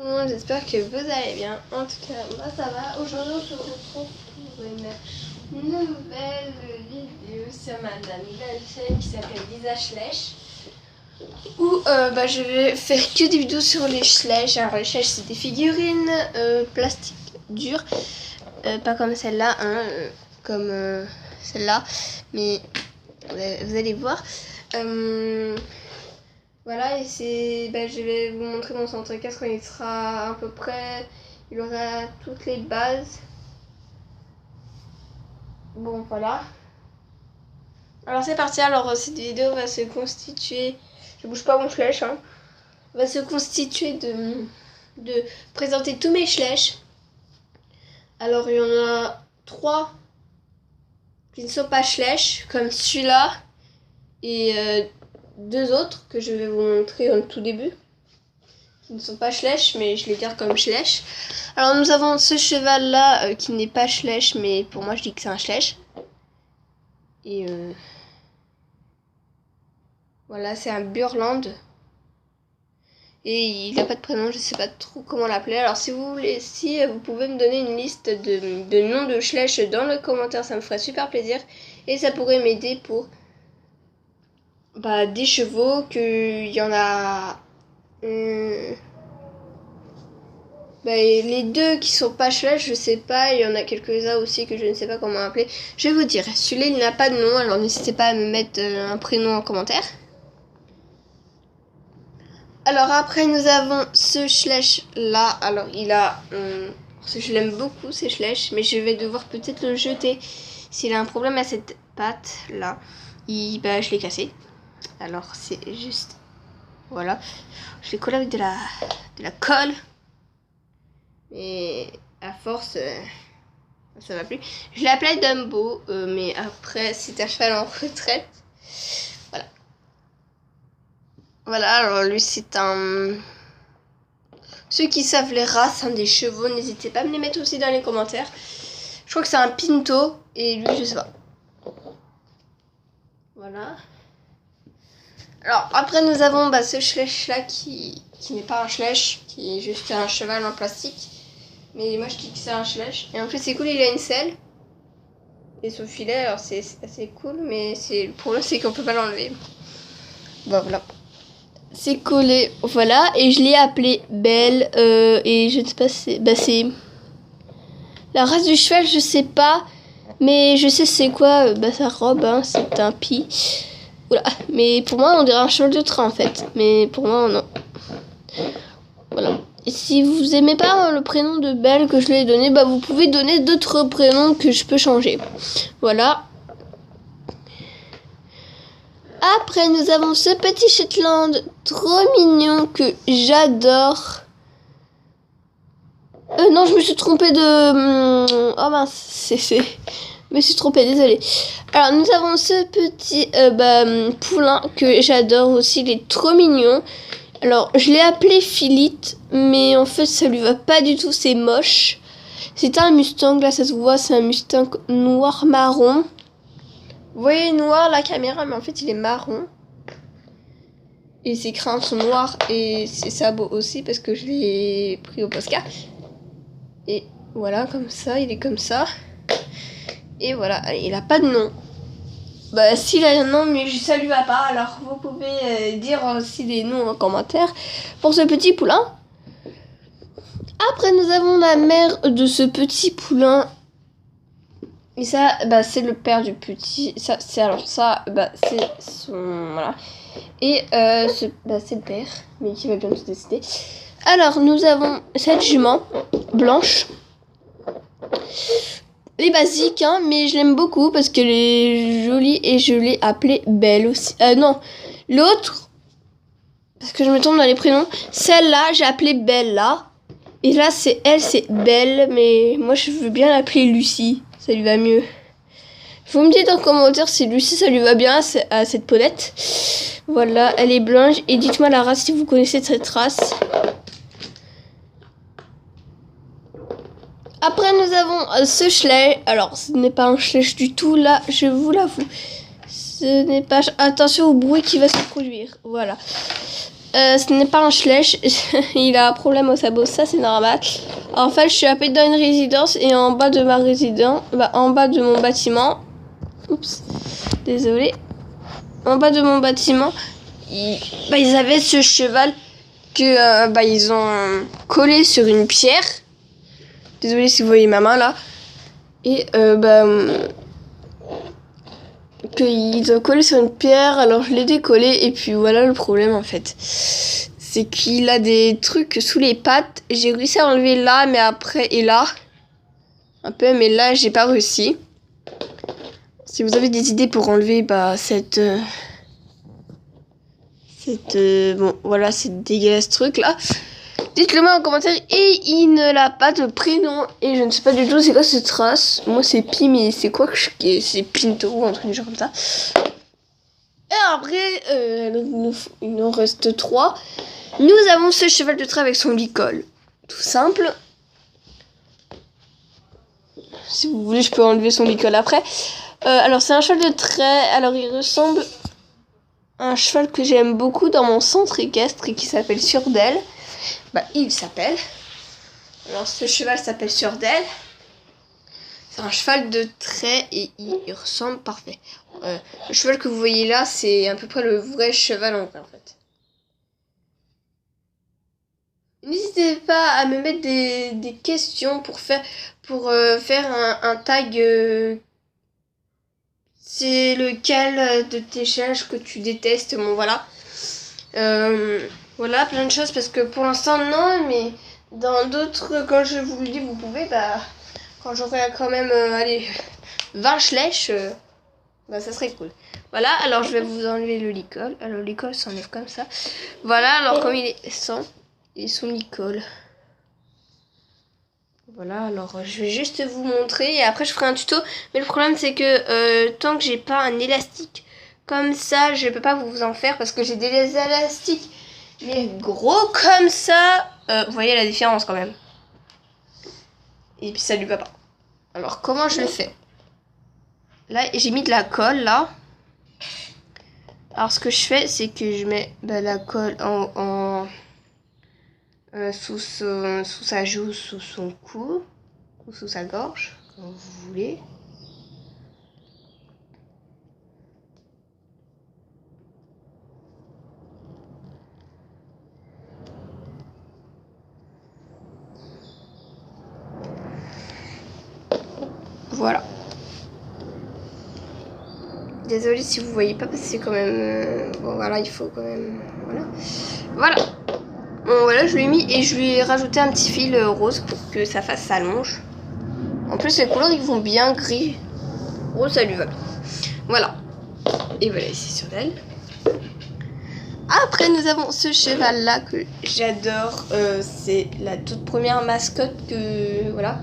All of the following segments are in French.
tout le monde, j'espère que vous allez bien. En tout cas, moi ça va. Aujourd'hui, on se retrouve pour une nouvelle vidéo sur ma nouvelle chaîne qui s'appelle Lisa Schleich. Où je vais faire que des vidéos sur les Schleich. Alors les Schleich, c'est des figurines plastiques dures. Pas comme celle-là, hein, comme celle-là. Mais vous allez voir. Voilà, et je vais vous montrer mon centre casse quand il sera à peu près. Il aura toutes les bases. Bon, voilà. Alors c'est parti. Alors cette vidéo va se constituer. Je bouge pas mon Schleich, hein. Va se constituer de présenter tous mes Schleich. Alors il y en a 3 qui ne sont pas Schleich, comme celui-là. Et 2 autres que je vais vous montrer au tout début, qui ne sont pas Schleich, mais je les garde comme Schleich. Alors nous avons ce cheval là qui n'est pas Schleich, mais pour moi je dis que c'est un Schleich. Et voilà, c'est un Burland. Et il n'a pas de prénom, je sais pas trop comment l'appeler. Alors si vous voulez, si vous pouvez me donner une liste de noms de Schleich dans le commentaire, ça me ferait super plaisir. Et ça pourrait m'aider pour des chevaux, qu'il y en a les 2 qui sont pas Schleich, je sais pas, il y en a quelques-uns aussi que je ne sais pas comment appeler. Je vais vous dire, celui-là il n'a pas de nom, alors n'hésitez pas à me mettre un prénom en commentaire. Alors après nous avons ce Schleich là, alors il a je l'aime beaucoup ce Schleich, mais je vais devoir peut-être le jeter s'il a un problème à cette patte là. Je l'ai cassé. Alors c'est juste, voilà, je l'ai collé avec de la colle, et à force ça va plus. Je l'ai appelé Dumbo, mais après c'est un cheval en retraite. Voilà, alors lui c'est un... Ceux qui savent les races des chevaux, n'hésitez pas à me les mettre aussi dans les commentaires. Je crois que c'est un Pinto, et lui je sais pas. Voilà. Alors après nous avons ce Schleich là qui n'est pas un Schleich, qui est juste un cheval en plastique. Mais moi je dis que c'est un Schleich. Et en plus c'est cool, il a une selle. Et son filet, alors c'est assez cool, mais le problème c'est qu'on peut pas l'enlever. Bon voilà. C'est collé, voilà, et je l'ai appelé Belle, et je ne sais pas, c'est la race du cheval, je sais pas, mais je sais c'est quoi sa robe, hein, c'est un pie. Voilà, mais pour moi on dirait un cheval de train en fait, mais pour moi non. Voilà. Et si vous aimez pas le prénom de Belle que je lui ai donné, vous pouvez donner d'autres prénoms que je peux changer. Voilà. Après, nous avons ce petit Shetland trop mignon que j'adore. Non, je me suis trompée de... Oh mince, je me suis trompée, désolée. Alors, nous avons ce petit poulain que j'adore aussi. Il est trop mignon. Alors, je l'ai appelé Philite, mais en fait, ça lui va pas du tout. C'est moche. C'est un Mustang, là, ça se voit. C'est un Mustang noir-marron. Vous voyez noir la caméra, mais en fait il est marron. Et ses crins sont noirs et ses sabots aussi parce que je l'ai pris au Posca. Et voilà, comme ça, il est comme ça. Et voilà, il a pas de nom. S'il a un nom, mais ça lui va pas. Alors vous pouvez dire aussi des noms en commentaire pour ce petit poulain. Après nous avons la mère de ce petit poulain. Et ça, c'est le père du petit. Ça, c'est son... Voilà. Et c'est le père, mais qui va bientôt se décider. Alors, nous avons cette jument blanche. Elle est basique, hein, mais je l'aime beaucoup parce qu'elle est jolie et je l'ai appelée Belle aussi. Non, l'autre, parce que je me trompe dans les prénoms. Celle-là, j'ai appelé Bella. Et là, c'est Belle, mais moi, je veux bien l'appeler Lucie. Ça lui va mieux. Vous me dites en commentaire si Lucie ça lui va bien à cette peaunette. Voilà, elle est blanche. Et dites-moi la race si vous connaissez cette race. Après nous avons ce Schleich. Alors ce n'est pas un Schleich du tout là, je vous l'avoue. Ce n'est pas... Attention au bruit qui va se produire. Voilà. ce n'est pas un Schlech. Il a un problème au sabot, ça c'est normal. En fait, je suis à peine dans une résidence et en bas de ma résidence, en bas de mon bâtiment. Oups, désolé. En bas de mon bâtiment, ils avaient ce cheval que ils ont collé sur une pierre. Désolé si vous voyez ma main là. Et qu'ils ont collé sur une pierre, alors je l'ai décollé et puis voilà le problème en fait. C'est qu'il a des trucs sous les pattes. J'ai réussi à enlever là, mais après et là. Un peu, mais là j'ai pas réussi. Si vous avez des idées pour enlever cette dégueulasse truc là, dites-le moi en commentaire. Et il ne l'a pas de prénom et je ne sais pas du tout c'est quoi cette race. Moi c'est Pi, mais c'est quoi que c'est Pinto ou un truc du genre comme ça. Et après il nous reste 3. Nous avons ce cheval de trait avec son licol. Tout simple. Si vous voulez je peux enlever son licol après. Alors c'est un cheval de trait. Alors il ressemble à un cheval que j'aime beaucoup dans mon centre équestre et qui s'appelle Surdel. Il s'appelle. Alors ce cheval s'appelle Surdel. C'est un cheval de trait et il ressemble parfait. Le cheval que vous voyez là, c'est à peu près le vrai cheval en vrai en fait. N'hésitez pas à me mettre des questions pour faire un tag. C'est lequel de tes challenges que tu détestes. Bon voilà. Voilà, plein de choses parce que pour l'instant non, mais dans d'autres, quand je vous le dis, vous pouvez, quand j'aurai quand même 20 Schlech, ça serait cool. Voilà, alors je vais vous enlever le licol. Alors le licol s'enlève comme ça. Voilà, alors comme il est sans, et son licol. Voilà, alors je vais juste vous montrer et après je ferai un tuto. Mais le problème c'est que tant que j'ai pas un élastique comme ça, je peux pas vous en faire parce que j'ai des élastiques mais gros comme ça. Vous voyez la différence quand même. Et puis ça lui va pas. Alors comment je le fais? Là j'ai mis de la colle là. Alors ce que je fais c'est que je mets la colle sous sa joue, sous son cou ou sous sa gorge, comme vous voulez. Voilà. Désolée si vous voyez pas parce que c'est quand même bon voilà, il faut quand même voilà. Bon voilà, je lui ai mis et je lui ai rajouté un petit fil rose pour que ça fasse sa longe. En plus les couleurs ils vont bien, gris, rose ça lui va bien. Voilà. Et voilà, ici sur elle. Après nous avons ce cheval là que j'adore, c'est la toute première mascotte que voilà.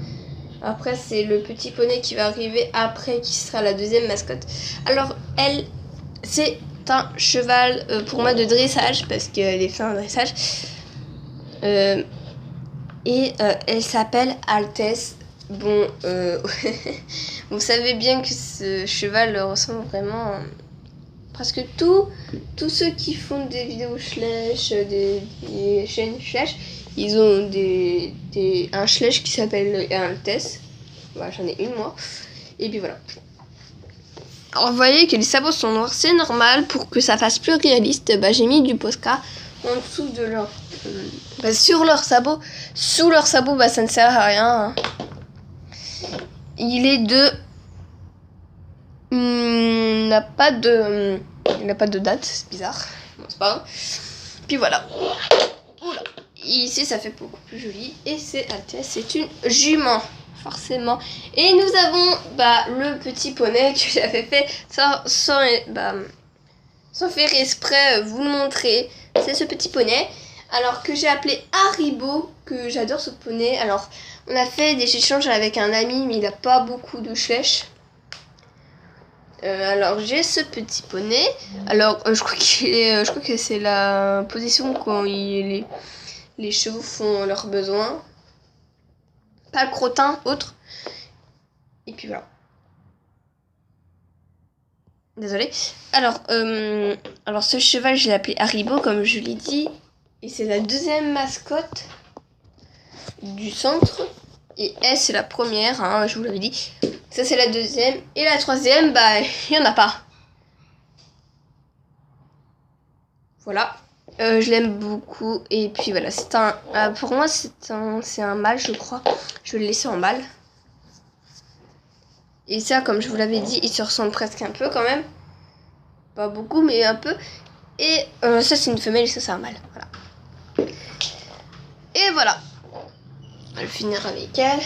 Après c'est le petit poney qui va arriver après qui sera la deuxième mascotte. Alors elle, c'est un cheval pour moi de dressage parce qu'elle est fin en dressage. Elle s'appelle Altesse. Bon, vous savez bien que ce cheval ressemble vraiment presque tous ceux qui font des vidéos Schlech, des chaînes Schlech, ils ont un Schlech qui s'appelle Altesse. Voilà, j'en ai une moi. Et puis voilà. Alors vous voyez que les sabots sont noirs, c'est normal. Pour que ça fasse plus réaliste, j'ai mis du Posca en dessous de leur... sur leur sabot. Sous leur sabot, ça ne sert à rien. Il est de... Il n'a pas de date, c'est bizarre. Bon, c'est pas grave. Puis voilà. Oula. Ici, ça fait beaucoup plus joli. Et c'est Altesse, c'est une jument. Forcément. Et nous avons le petit poney que j'avais fait sans faire exprès vous le montrer. C'est ce petit poney. Alors que j'ai appelé Haribo, que j'adore ce poney. Alors on a fait des échanges avec un ami mais il n'a pas beaucoup de Schlech. Alors j'ai ce petit poney. Alors je crois que c'est la position quand les chevaux font leurs besoins. Pas le crottin, autre. Et puis voilà. Désolée. Alors ce cheval, je l'ai appelé Haribo, comme je l'ai dit. Et c'est la deuxième mascotte du centre. Et elle, c'est la première, hein, je vous l'avais dit. Ça, c'est la deuxième. Et la troisième, bah, il n'y en a pas. Voilà. Je l'aime beaucoup. Et puis voilà, c'est un... pour moi, c'est un mâle, je crois. Je vais le laisser en mâle. Et ça, comme je vous l'avais dit, il se ressemble presque un peu quand même. Pas beaucoup, mais un peu. Et ça, c'est une femelle et ça, c'est un mâle. Voilà. Et voilà. On va le finir avec elle.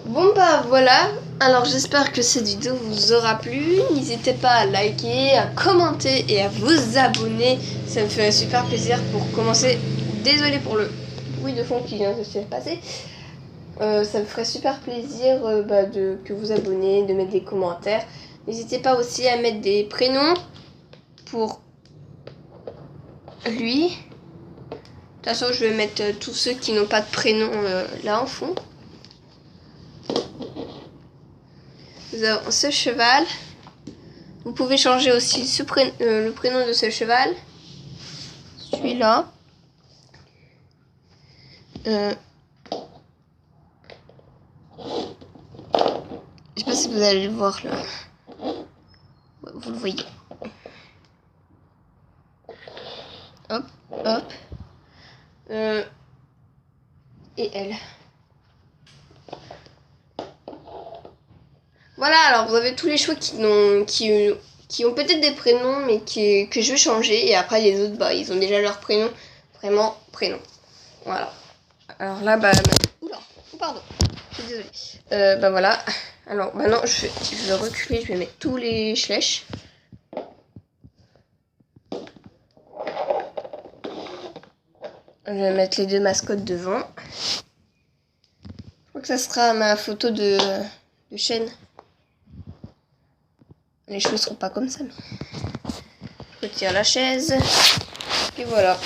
Bon bah voilà, alors j'espère que cette vidéo vous aura plu. N'hésitez pas à liker, à commenter et à vous abonner. Ça me ferait super plaisir pour commencer. Désolée pour le bruit de fond qui vient de se passer. Ça me ferait super plaisir que vous abonnez, de mettre des commentaires. N'hésitez pas aussi à mettre des prénoms pour lui. De toute façon, je vais mettre tous ceux qui n'ont pas de prénom là en fond. Nous avons ce cheval. Vous pouvez changer aussi le prénom de ce cheval. Celui-là. Je sais pas si vous allez le voir là. Vous le voyez. Hop, hop. Et elle. Voilà, alors vous avez tous les choix qui ont peut-être des prénoms, mais que je vais changer. Et après, les autres, bah, ils ont déjà leur prénom. Vraiment, prénom. Voilà. Alors là, bah... Oula, pardon. Je suis désolée. Bah voilà. Alors maintenant, je vais reculer. Je vais mettre tous les flèches. Je vais mettre les deux mascottes devant. Je crois que ça sera ma photo de chaîne. Les cheveux seront pas comme ça, mais... Je retire la chaise. Et voilà.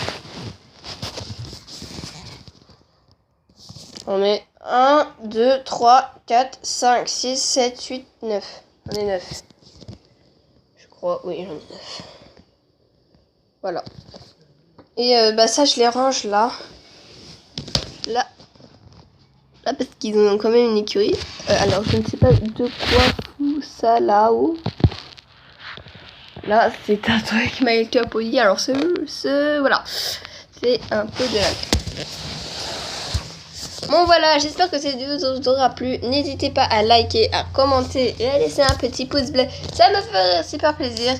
On met 1, 2, 3, 4, 5, 6, 7, 8, 9. On est 9. Je crois, oui, j'en ai 9. Voilà. Et ça, je les range là. Là, parce qu'ils ont quand même une écurie. Alors, je ne sais pas de quoi fout ça là-haut. Là, c'est un truc My Little Pony. Alors, voilà. C'est un peu de la... Bon, voilà. J'espère que cette vidéo vous aura plu. N'hésitez pas à liker, à commenter et à laisser un petit pouce bleu. Ça me ferait super plaisir.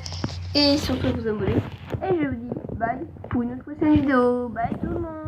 Et surtout, vous abonner. Et je vous dis bye pour une autre prochaine vidéo. Bye tout le monde.